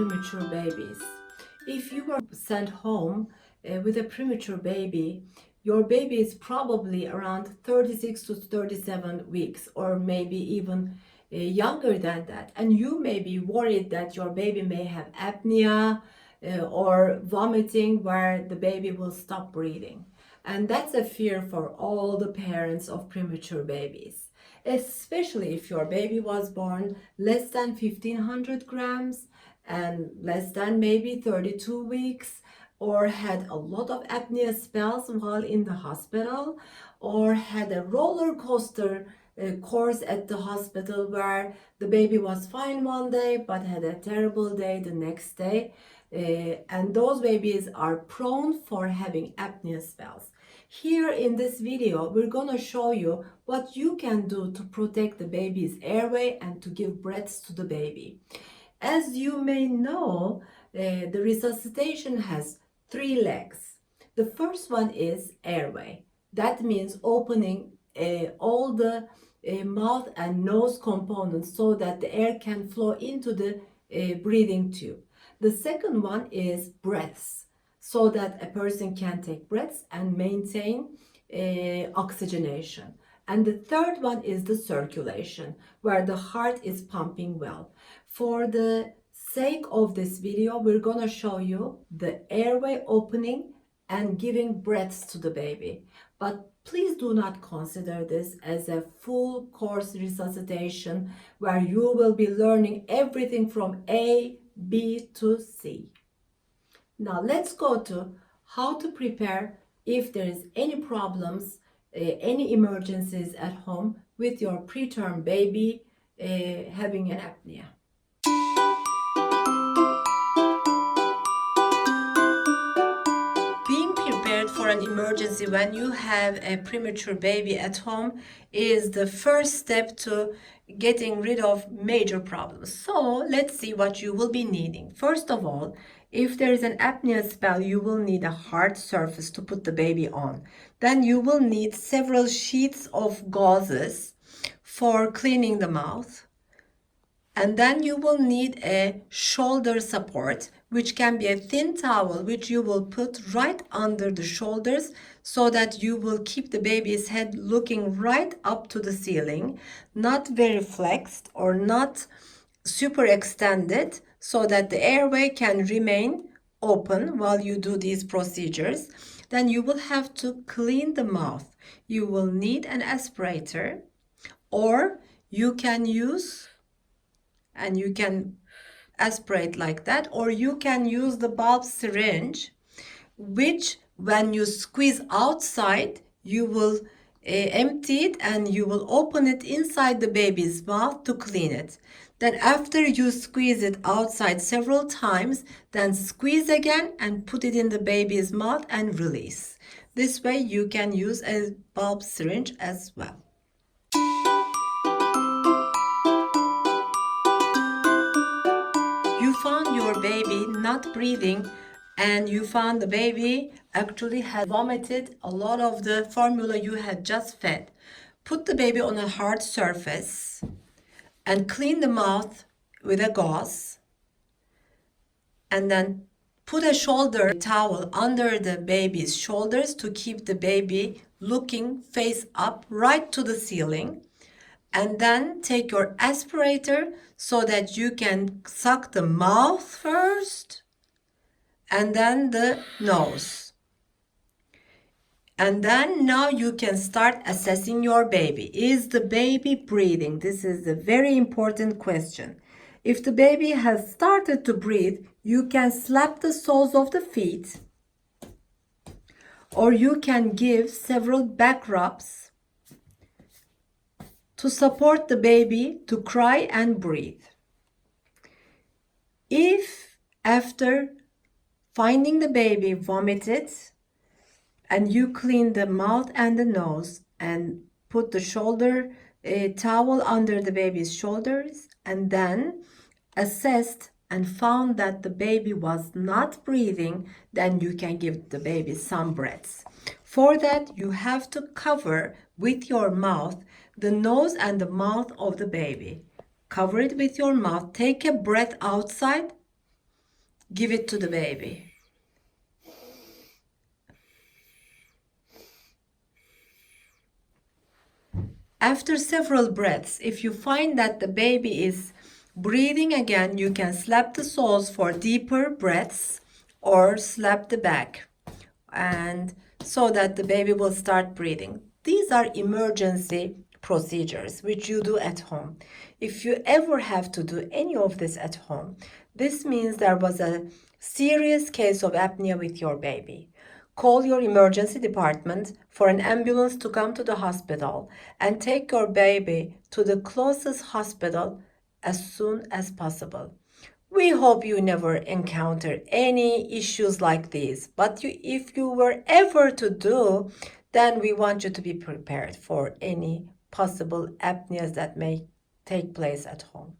premature babies. If you were sent home with a premature baby, your baby is probably around 36 to 37 weeks, or maybe even younger than that, and you may be worried that your baby may have apnea or vomiting where the baby will stop breathing. And that's a fear for all the parents of premature babies, especially if your baby was born less than 1500 grams and less than maybe 32 weeks, or had a lot of apnea spells while in the hospital, or had a roller coaster course at the hospital where the baby was fine one day but had a terrible day the next day. And those babies are prone for having apnea spells. Here in this video, we're gonna show you what you can do to protect the baby's airway and to give breaths to the baby. As you may know, the resuscitation has 3 legs. The first one is airway. That means opening all the mouth and nose components so that the air can flow into the breathing tube. The second one is breaths, so that a person can take breaths and maintain oxygenation. And the third one is the circulation, where the heart is pumping well. For the sake of this video, we're gonna show you the airway opening and giving breaths to the baby. But please do not consider this as a full course resuscitation where you will be learning everything from A, B to C. Now let's go to how to prepare if there is any problems, any emergencies at home with your preterm baby having an apnea. Being prepared for an emergency when you have a premature baby at home is the first step to getting rid of major problems. So let's see what you will be needing. First of all, if there is an apnea spell, you will need a hard surface to put the baby on. Then you will need several sheets of gauzes for cleaning the mouth. And then you will need a shoulder support, which can be a thin towel which you will put right under the shoulders so that you will keep the baby's head looking right up to the ceiling, not very flexed or not super extended, so that the airway can remain open while you do these procedures. Then you will have to clean the mouth. You will need an aspirator, or you can use, and you can aspirate like that, or you can use the bulb syringe, which when you squeeze outside, you will empty it and you will open it inside the baby's mouth to clean it. Then after you squeeze it outside several times, then squeeze again and put it in the baby's mouth and release. This way you can use a bulb syringe as well. You found your baby not breathing, and you found the baby actually had vomited a lot of the formula you had just fed. Put the baby on a hard surface and clean the mouth with a gauze, and then put a shoulder towel under the baby's shoulders to keep the baby looking face up right to the ceiling. And then take your aspirator so that you can suck the mouth first and then the nose. And then now you can start assessing your baby. Is the baby breathing? This is a very important question. If the baby has started to breathe, you can slap the soles of the feet, or you can give several back rubs to support the baby to cry and breathe. If after finding the baby vomited and you clean the mouth and the nose and put the shoulder towel under the baby's shoulders and then assessed and found that the baby was not breathing, then you can give the baby some breaths. For that, you have to cover with your mouth the nose and the mouth of the baby. Cover it with your mouth. Take a breath outside give it to the baby. After several breaths, if you find that the baby is breathing again, you can slap the soles for deeper breaths or slap the back, and so that the baby will start breathing. These are emergency procedures which you do at home. If you ever have to do any of this at home, this means there was a serious case of apnea with your baby. Call your emergency department for an ambulance to come to the hospital and take your baby to the closest hospital as soon as possible. We hope you never encounter any issues like these, but if you were ever to do, then we want you to be prepared for any possible apneas that may take place at home.